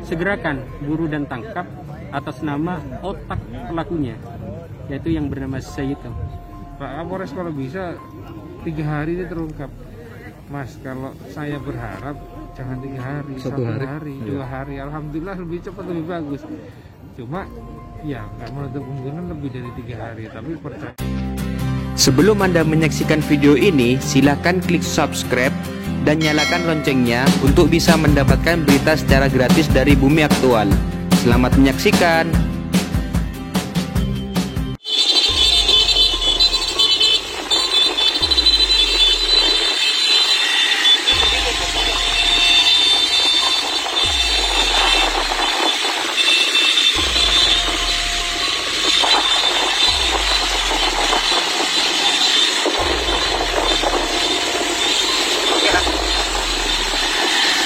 segerakan buru dan tangkap atas nama otak pelakunya, yaitu yang bernama Sayyid. Pak Kapolres, kalau bisa 3 hari itu terungkap. Mas, kalau saya berharap jangan 3 hari, 1 hari, 2 hari. Alhamdulillah lebih cepat lebih bagus. Cuma ya nggak menutup kemungkinan lebih dari 3 hari, tapi percaya. Sebelum Anda menyaksikan video ini, silakan klik subscribe dan nyalakan loncengnya untuk bisa mendapatkan berita secara gratis dari Bumi Aktual. Selamat menyaksikan.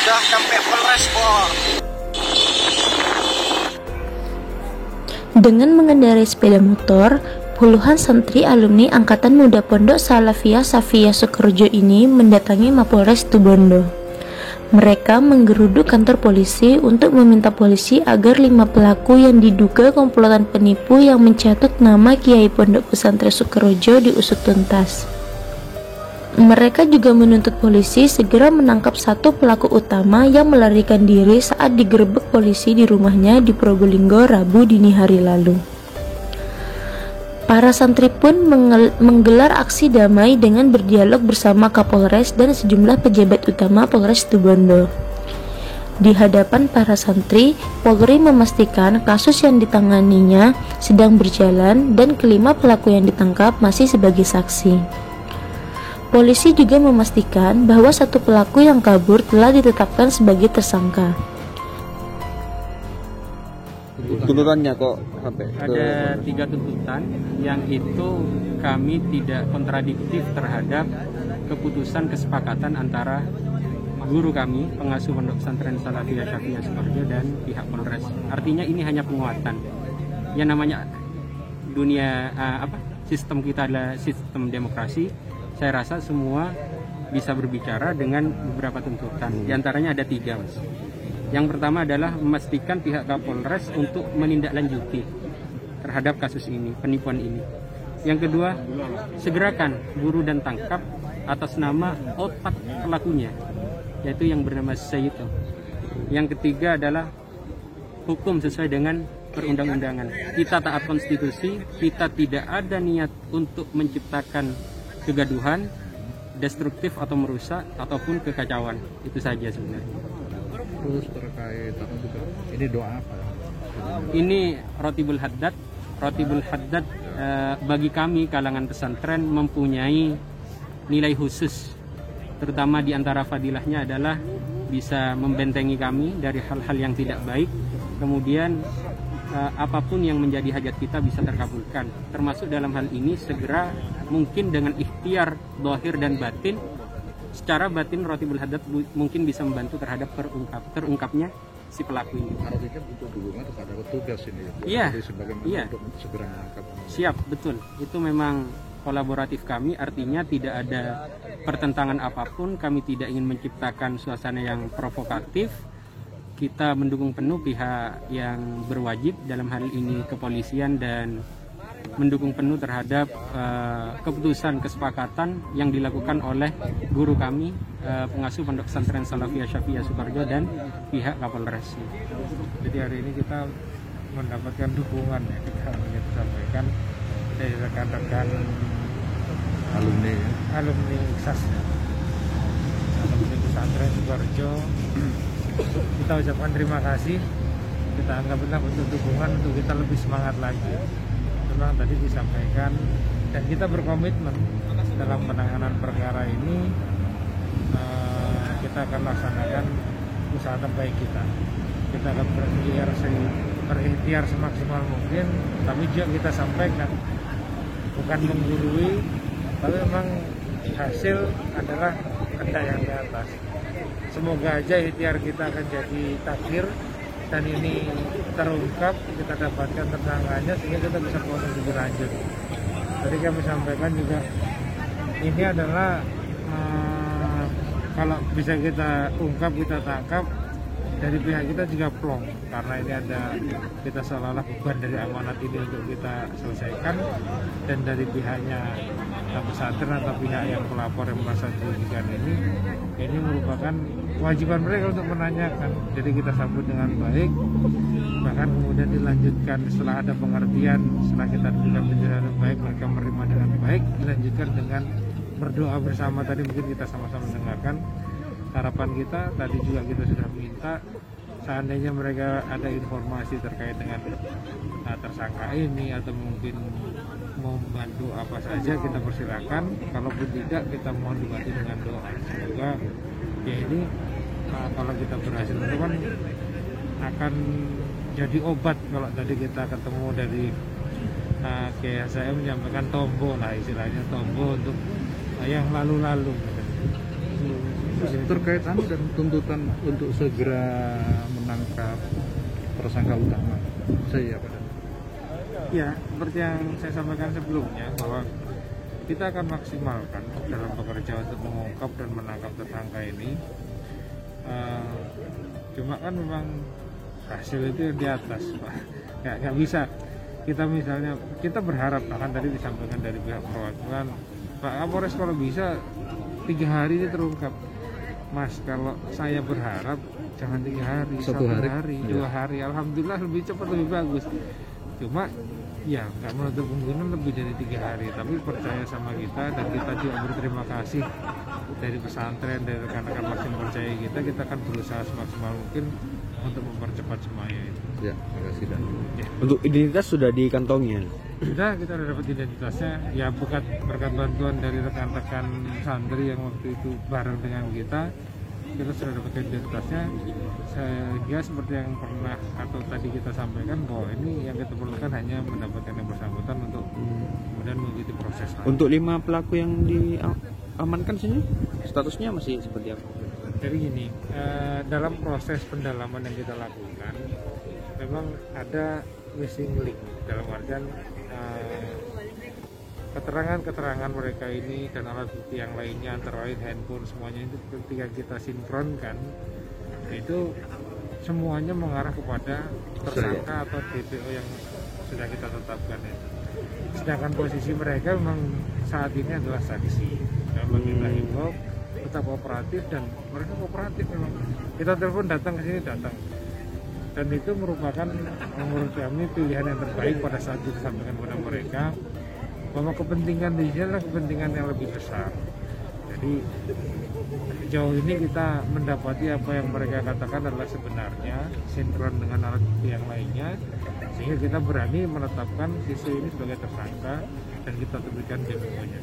Sudah sampai Polres kok. Dengan mengendarai sepeda motor, puluhan santri alumni Angkatan Muda Pondok Salafiyah Safiyah Sukorejo ini mendatangi Mapolres Situbondo. Mereka menggeruduk kantor polisi untuk meminta polisi agar 5 pelaku yang diduga komplotan penipu yang mencatut nama Kiai Pondok Pesantren Sukorejo diusut tuntas. Mereka juga menuntut polisi segera menangkap 1 pelaku utama yang melarikan diri saat digerebek polisi di rumahnya di Probolinggo Rabu dini hari lalu. Para santri pun menggelar aksi damai dengan berdialog bersama Kapolres dan sejumlah pejabat utama Polres Situbondo. Di hadapan para santri, Polri memastikan kasus yang ditanganinya sedang berjalan dan kelima pelaku yang ditangkap masih sebagai saksi. Polisi juga memastikan bahwa 1 pelaku yang kabur telah ditetapkan sebagai tersangka. Tuntutannya kok sampai Ada 3 tuntutan yang itu kami tidak kontradiktif terhadap keputusan kesepakatan antara guru kami, pengasuh Pondok Pesantren Salafiyah Safiyah Sukorejo dan pihak Polres. Artinya ini hanya penguatan. Yang namanya dunia sistem kita adalah sistem demokrasi. Saya rasa semua bisa berbicara dengan beberapa tuntutan. Di antaranya ada 3, Mas. Yang pertama adalah memastikan pihak Kapolres untuk menindaklanjuti terhadap kasus ini, penipuan ini. Yang kedua, segerakan buru dan tangkap atas nama otak pelakunya, yaitu yang bernama Sayyid. Yang ketiga adalah hukum sesuai dengan perundang-undangan. Kita taat konstitusi, kita tidak ada niat untuk menciptakan kegaduhan, destruktif atau merusak ataupun kekacauan. Itu saja sebenarnya. Terus terkait ini doa apa? Ini Rotibul Haddad. Rotibul Haddad bagi kami kalangan pesantren mempunyai nilai khusus, terutama di antara fadilahnya adalah bisa membentengi kami dari hal-hal yang tidak baik. Kemudian apapun yang menjadi hajat kita bisa terkabulkan, termasuk dalam hal ini segera mungkin dengan ikhtiar zahir dan batin. Secara batin Rotibul Haddad mungkin bisa membantu terhadap terungkapnya si pelaku ini. Artinya butuh dukungan kepada petugas ini. Iya. Untuk segera menangkap. Siap, betul. Itu memang kolaboratif kami, artinya tidak ada pertentangan apapun. Kami tidak ingin menciptakan suasana yang provokatif. Kita mendukung penuh pihak yang berwajib, dalam hal ini kepolisian, dan mendukung penuh terhadap keputusan kesepakatan yang dilakukan oleh guru kami, pengasuh Pondok Pesantren Salafiyah Safiyah Sukorejo dan pihak Kapolres. Jadi hari ini kita mendapatkan dukungan ya, kita sampaikan dari rekan-rekan alumni IKSAS, alumni Pesantren Sukorejo. Kita ucapkan terima kasih, kita anggap itu bentuk dukungan untuk kita lebih semangat lagi. Memang tadi disampaikan dan kita berkomitmen dalam penanganan perkara ini. Kita akan laksanakan usaha terbaik kita. Kita akan berikhtiar semaksimal mungkin, tapi juga kita sampaikan bukan menggurui, tapi memang hasil adalah kehendak yang di atas. Semoga aja ikhtiar kita akan jadi takdir dan ini terungkap, kita dapatkan tersangkanya sehingga kita bisa proses lebih lanjut. Tadi kami sampaikan juga ini adalah kalau bisa kita ungkap, kita tangkap dari pihak kita juga plong, karena ini ada kita seolah-olah beban dari amanat ini untuk kita selesaikan, dan dari pihaknya pesantren atau pihak yang pelapor yang merasa dirugikan ini merupakan kewajiban mereka untuk menanyakan. Jadi kita sambut dengan baik, bahkan kemudian dilanjutkan setelah ada pengertian, setelah kita berikan penjelasan yang baik, mereka menerima dengan baik, dilanjutkan dengan berdoa bersama. Tadi mungkin kita sama-sama dengarkan. Harapan kita tadi juga kita sudah minta, seandainya mereka ada informasi terkait dengan tersangka ini atau mungkin mau membantu apa saja, kita persilakan. Kalaupun tidak, kita mohon dibantu dengan doa. Semoga ya ini kalau kita berhasil itu kan akan jadi obat. Kalau tadi kita ketemu dari kayak saya menyampaikan tombo lah, istilahnya tombo untuk yang lalu-lalu. Terkait dan tuntutan untuk segera menangkap tersangka utama, saya apa? Ya, seperti yang saya sampaikan sebelumnya, bahwa kita akan maksimalkan dalam bekerja untuk mengungkap dan menangkap tersangka ini. Cuma kan memang hasil itu yang di atas, Pak. Nggak bisa. Kita berharap, bahkan tadi disampaikan dari pihak perwakilan, Pak Kapolres kalau bisa 3 hari ini terungkap. Mas, kalau saya berharap jangan 3 hari, 1 hari, 2 hari. Alhamdulillah lebih cepat lebih bagus. Cuma ya nggak menutup kemungkinan lebih dari 3 hari. Tapi percaya sama kita, dan kita juga berterima kasih dari pesantren, dari rekan-rekan yang percaya kita akan berusaha semaksimal mungkin untuk mempercepat semuanya itu. Ya, terima kasih Dan. Ya. Untuk identitas sudah dikantongi. Sudah, kita sudah dapat identitasnya. Ya berkat bantuan dari rekan-rekan santri yang waktu itu bareng dengan kita sudah dapat identitasnya. Sehingga seperti yang pernah atau tadi kita sampaikan, bahwa ini yang kita perlukan hanya mendapatkan yang bersangkutan untuk kemudian mengikuti proses. Untuk 5 pelaku yang diamankan sini, statusnya masih seperti apa? Jadi gini, dalam proses pendalaman yang kita lakukan, memang ada missing link, dalam artian keterangan-keterangan mereka ini dan alat bukti yang lainnya, antara lain handphone, semuanya itu ketika kita sinkronkan, itu semuanya mengarah kepada tersangka atau DPO yang sudah kita tetapkan itu. Sedangkan posisi mereka memang saat ini adalah saksi. Kalau kita himbau tetap kooperatif, dan mereka kooperatif memang. Kita telepon datang ke sini, datang. Dan itu merupakan menurut kami pilihan yang terbaik pada saat kita sampaikan kepada mereka, bahwa kepentingan di sini adalah kepentingan yang lebih besar. Jadi sejauh ini kita mendapati apa yang mereka katakan adalah sebenarnya sinkron dengan alat bukti yang lainnya, sehingga kita berani menetapkan siswa ini sebagai tersangka dan kita berikan DPO-nya.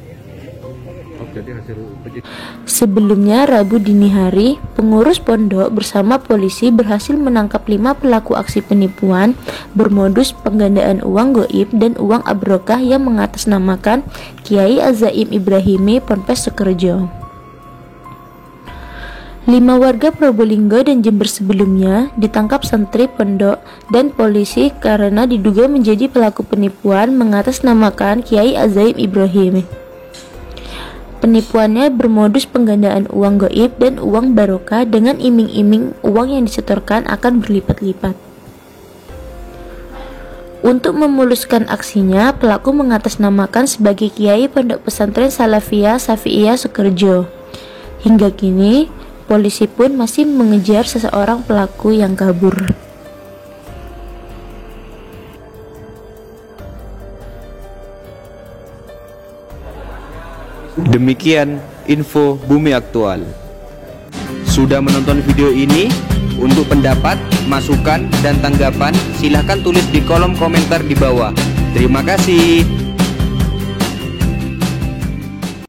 Sebelumnya, Rabu dini hari, pengurus pondok bersama polisi berhasil menangkap 5 pelaku aksi penipuan bermodus penggandaan uang goib dan uang abrokah yang mengatasnamakan Kiai Azaim Ibrahimi Ponpes Sukorejo. 5 warga Probolinggo dan Jember sebelumnya ditangkap santri pondok dan polisi karena diduga menjadi pelaku penipuan mengatasnamakan Kiai Azaim Ibrahimi. Penipuannya bermodus penggandaan uang goib dan uang barokah dengan iming-iming uang yang disetorkan akan berlipat-lipat. Untuk memuluskan aksinya, pelaku mengatasnamakan sebagai Kiai Pondok Pesantren Salafiyah Syafi'iyah Sukorejo. Hingga kini, polisi pun masih mengejar seseorang pelaku yang kabur. Demikian info Bumi Aktual. Sudah menonton video ini? Untuk pendapat, masukan, dan tanggapan silahkan tulis di kolom komentar di bawah. Terima kasih.